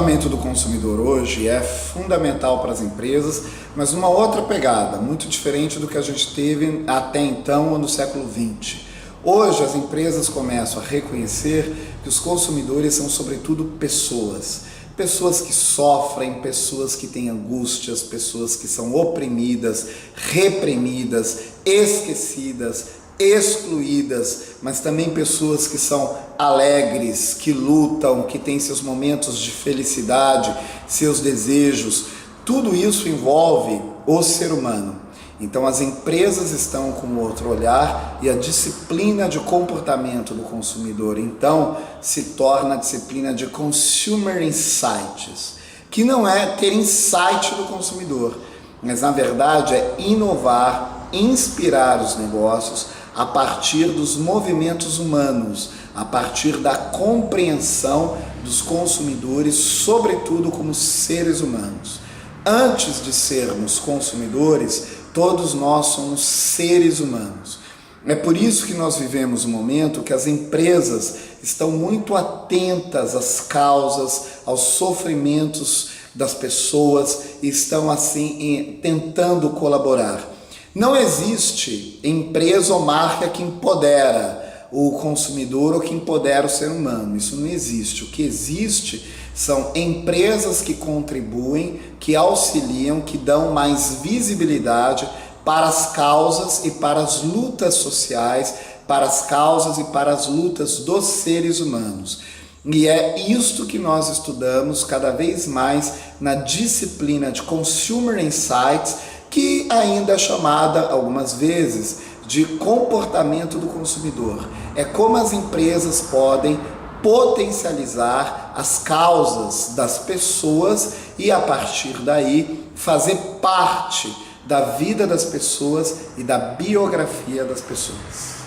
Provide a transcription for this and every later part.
comportamento do consumidor hoje é fundamental para as empresas, mas numa outra pegada, muito diferente do que a gente teve até então no século XX. Hoje as empresas começam a reconhecer que os consumidores são sobretudo pessoas. Pessoas que sofrem, pessoas que têm angústias, pessoas que são oprimidas, reprimidas, esquecidas, excluídas, mas também pessoas que são alegres, que lutam, que têm seus momentos de felicidade, seus desejos. Tudo isso envolve o ser humano. Então as empresas estão com outro olhar e a disciplina de comportamento do consumidor então se torna a disciplina de Consumer Insights, que não é ter insight do consumidor, mas na verdade é inovar, inspirar os negócios a partir dos movimentos humanos, a partir da compreensão dos consumidores, sobretudo como seres humanos. Antes de sermos consumidores, todos nós somos seres humanos. É por isso que nós vivemos um momento que as empresas estão muito atentas às causas, aos sofrimentos das pessoas e estão assim tentando colaborar. Não existe empresa ou marca que empodera o consumidor ou que empodera o ser humano. Isso não existe. O que existe são empresas que contribuem, que auxiliam, que dão mais visibilidade para as causas e para as lutas sociais, para as causas e para as lutas dos seres humanos. E é isto que nós estudamos cada vez mais na disciplina de Consumer Insights, que ainda é chamada algumas vezes de comportamento do consumidor. É como as empresas podem potencializar as causas das pessoas e a partir daí fazer parte da vida das pessoas e da biografia das pessoas.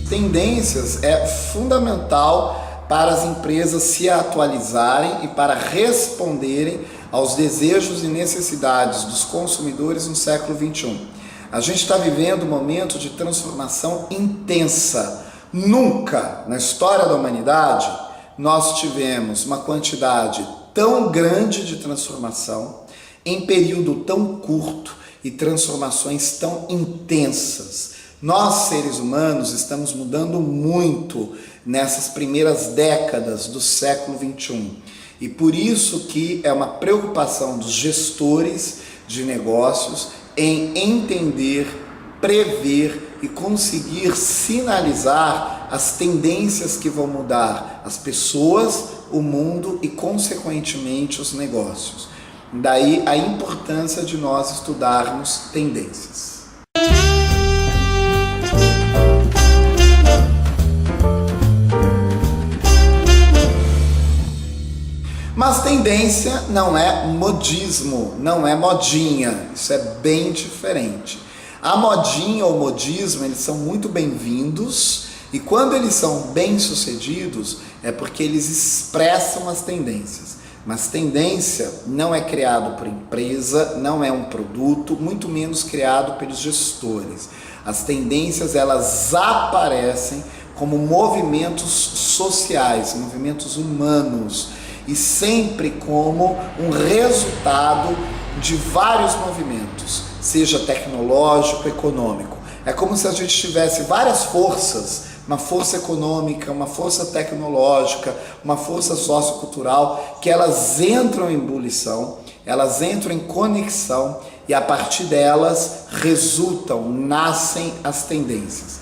Tendências é fundamental para as empresas se atualizarem e para responderem aos desejos e necessidades dos consumidores no século XXI. A gente está vivendo um momento de transformação intensa. Nunca na história da humanidade nós tivemos uma quantidade tão grande de transformação em período tão curto e transformações tão intensas. Nós, seres humanos, estamos mudando muito nessas primeiras décadas do século XXI. E por isso que é uma preocupação dos gestores de negócios em entender, prever e conseguir sinalizar as tendências que vão mudar as pessoas, o mundo e, consequentemente, os negócios. Daí a importância de nós estudarmos tendências. Mas tendência não é modismo, não é modinha, isso é bem diferente. A modinha ou modismo, eles são muito bem-vindos e quando eles são bem-sucedidos é porque eles expressam as tendências. Mas tendência não é criado por empresa, não é um produto, muito menos criado pelos gestores. As tendências, elas aparecem como movimentos sociais, movimentos humanos, e sempre como um resultado de vários movimentos, seja tecnológico, econômico. É como se a gente tivesse várias forças, uma força econômica, uma força tecnológica, uma força sociocultural, que elas entram em ebulição, elas entram em conexão e a partir delas resultam, nascem as tendências.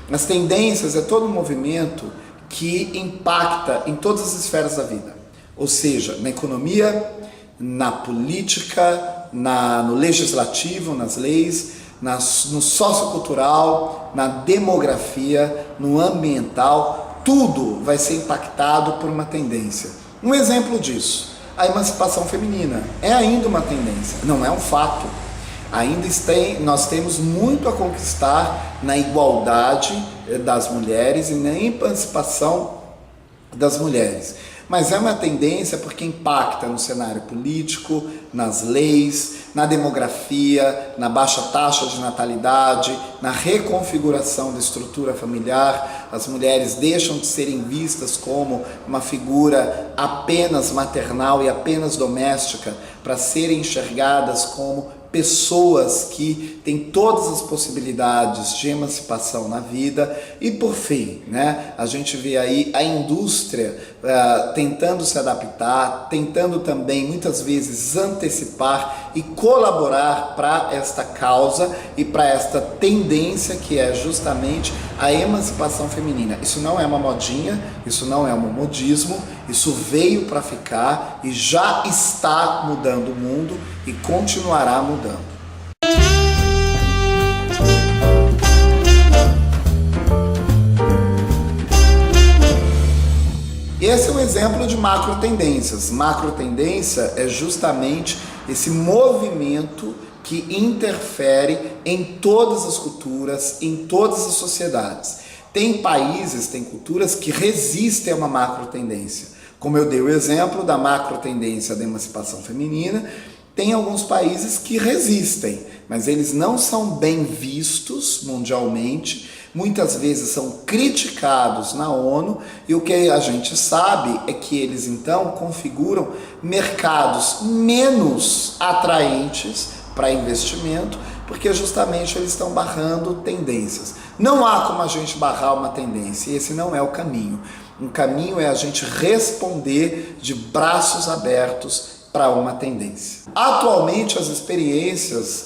As tendências é todo um movimento que impacta em todas as esferas da vida. Ou seja, na economia, na política, no legislativo, nas leis, no sociocultural, na demografia, no ambiental, tudo vai ser impactado por uma tendência. Um exemplo disso, a emancipação feminina é ainda uma tendência, não é um fato. Ainda nós temos muito a conquistar na igualdade das mulheres e na emancipação das mulheres. mas é uma tendência porque impacta no cenário político, nas leis, na demografia, na baixa taxa de natalidade, na reconfiguração da estrutura familiar. As mulheres deixam de serem vistas como uma figura apenas maternal e apenas doméstica para serem enxergadas como pessoas que têm todas as possibilidades de emancipação na vida. E por fim, a gente vê aí a indústria tentando se adaptar, tentando também muitas vezes antecipar e colaborar para esta causa e para esta tendência que é justamente a emancipação feminina. Isso não é uma modinha, isso não é um modismo, isso veio para ficar e já está mudando o mundo e continuará mudando. Esse é um exemplo de macro tendências. Macro tendência é justamente esse movimento que interfere em todas as culturas, em todas as sociedades. Tem países, tem culturas que resistem a uma macro tendência. Como eu dei o exemplo da macro tendência da emancipação feminina, tem alguns países que resistem, mas eles não são bem vistos mundialmente, muitas vezes são criticados na ONU, e o que a gente sabe é que eles então configuram mercados menos atraentes para investimento, porque justamente eles estão barrando tendências. Não há como a gente barrar uma tendência, e esse não é o caminho. Um caminho é a gente responder de braços abertos para uma tendência. Atualmente as experiências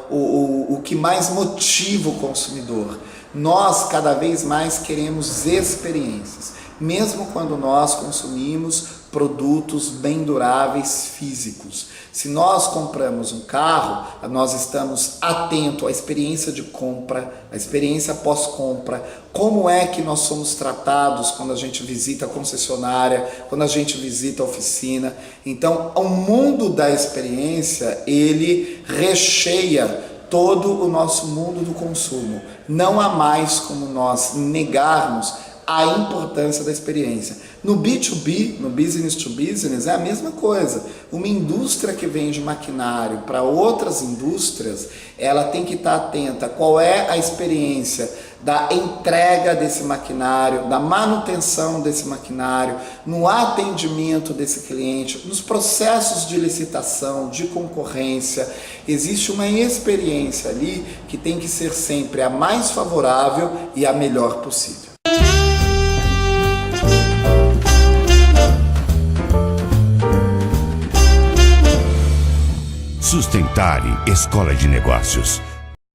o que mais motiva o consumidor. Nós cada vez mais queremos experiências, mesmo quando nós consumimos produtos bem duráveis físicos. Se nós compramos um carro, nós estamos atentos à experiência de compra, à experiência pós-compra, como é que nós somos tratados quando a gente visita a concessionária, quando a gente visita a oficina. Então, o mundo da experiência, ele recheia todo o nosso mundo do consumo. Não há mais como nós negarmos a importância da experiência. No B2B, no business to business, é a mesma coisa. Uma indústria que vende maquinário para outras indústrias, ela tem que estar atenta qual é a experiência da entrega desse maquinário, da manutenção desse maquinário, no atendimento desse cliente, nos processos de licitação, de concorrência. Existe uma experiência ali que tem que ser sempre a mais favorável e a melhor possível. Sustentare Escola de Negócios.